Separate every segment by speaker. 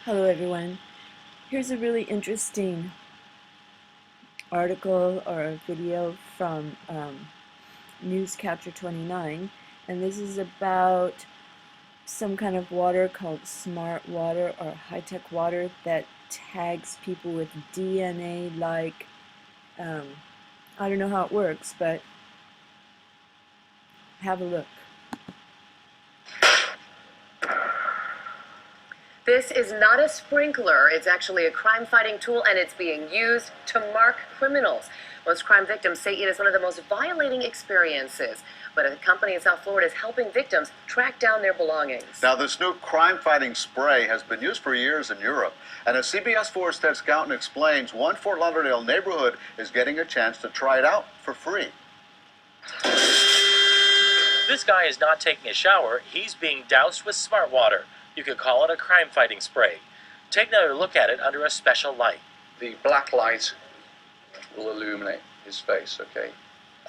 Speaker 1: Hello everyone. Here's a really interesting article or video from Newscatcher 29, and this is about some kind of water called smart water or high-tech water that tags people with DNA like, I don't know how it works, but have a look.
Speaker 2: This is not a sprinkler. It's actually a crime-fighting tool, and it's being used to mark criminals. Most crime victims say it is one of the most violating experiences. But a company in South Florida is helping victims track down their belongings.
Speaker 3: Now, this new crime-fighting spray has been used for years in Europe. And as CBS 4's Ted Scouten explains, one Fort Lauderdale neighborhood is getting a chance to try it out for free.
Speaker 4: This guy is not taking a shower. He's being doused with smart water. You could call it a crime-fighting spray. Take another look at it under a special light.
Speaker 5: The black light will illuminate his face, okay?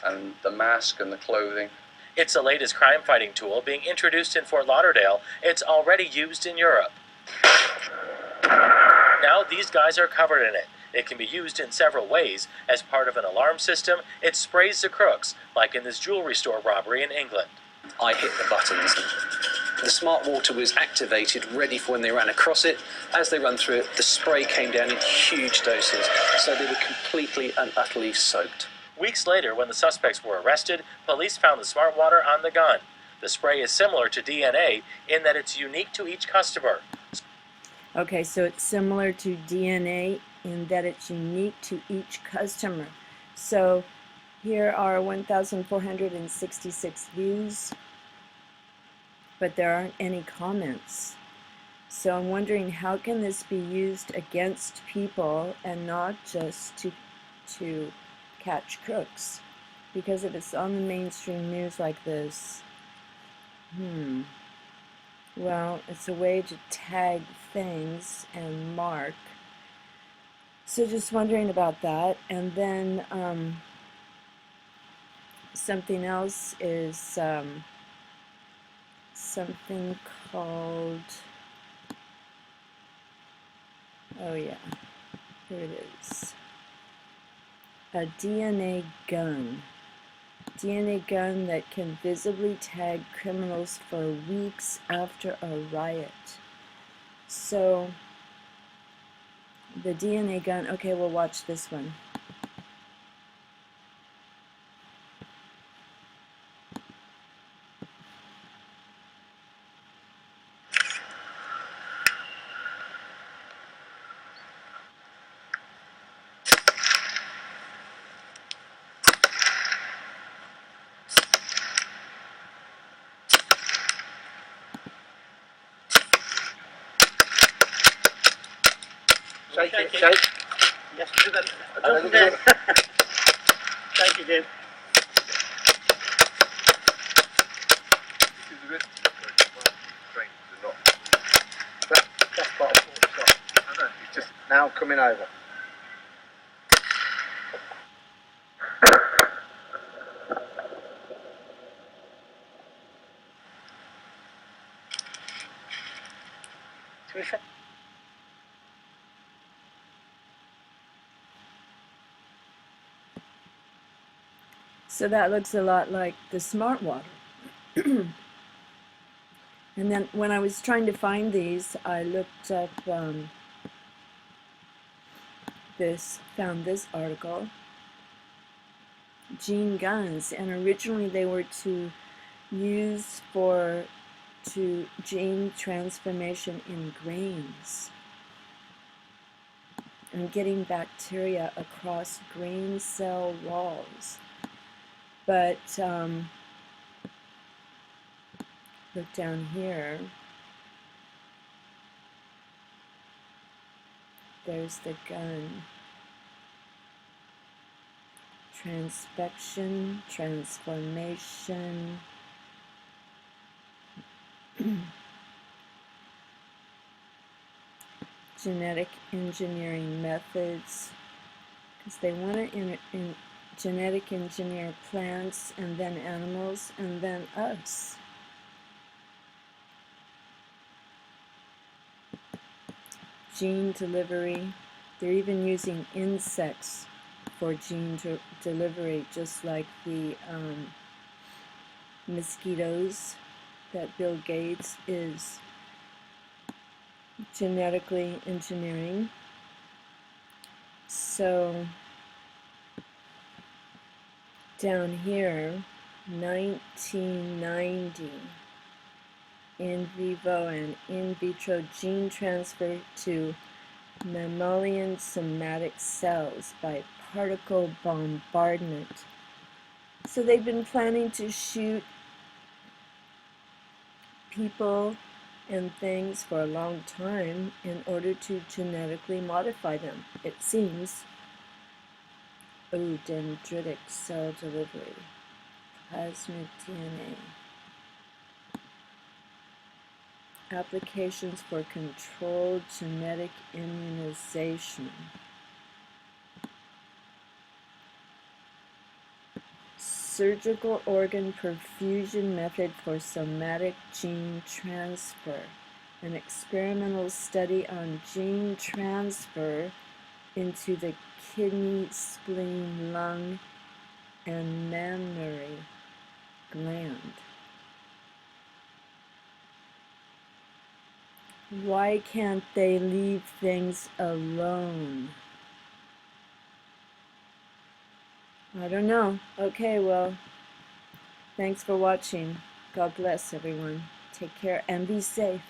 Speaker 5: And the mask and the clothing.
Speaker 4: It's the latest crime-fighting tool being introduced in Fort Lauderdale. It's already used in Europe. Now these guys are covered in it. It can be used in several ways. As part of an alarm system, it sprays the crooks, like in this jewelry store robbery in England.
Speaker 6: I hit the buttons. The smart water was activated, ready for when they ran across it. As they run through it, the spray came down in huge doses, so they were completely and utterly soaked.
Speaker 4: Weeks later, when the suspects were arrested, police found the smart water on the gun. The spray is similar to DNA in that it's unique to each customer.
Speaker 1: Okay, so it's similar to DNA in that it's unique to each customer. So here are 1,466 views, but there aren't any comments. So I'm wondering, how can this be used against people and not just to catch crooks? Because if it's on the mainstream news like this, well, it's a way to tag things and mark. So just wondering about that. And then something else is something called, oh yeah, here it is, a DNA gun. DNA gun that can visibly tag criminals for weeks after a riot. So the DNA gun, okay, we'll watch this one.
Speaker 7: Shake it, shake. Yes, do that. Don't forget. Shake it in.
Speaker 3: This is a bit strange to not.
Speaker 7: That's part of the stop.
Speaker 3: I know, it's just
Speaker 7: Now coming over. To be fair.
Speaker 1: So that looks a lot like the smart water. And then when I was trying to find these, I looked up found this article, Gene guns, and originally they were to use for gene transformation in grains and getting bacteria across grain cell walls. But look down here, there's the gun. Transfection, transformation, genetic engineering methods, because they want to genetic engineer plants and then animals and then us. gene delivery. They're even using insects for gene delivery, just like the mosquitoes that Bill Gates is genetically engineering. So down here, 1990, in vivo and in vitro gene transfer to mammalian somatic cells by particle bombardment. So they've been planning to shoot people and things for a long time in order to genetically modify them, it seems. Oh, dendritic cell delivery, plasmid DNA. Applications for controlled genetic immunization. Surgical organ perfusion method for somatic gene transfer. An experimental study on gene transfer into the kidney, spleen, lung, and mammary gland. Why can't they leave things alone? I don't know. Okay, well, thanks for watching. God bless everyone. Take care and be safe.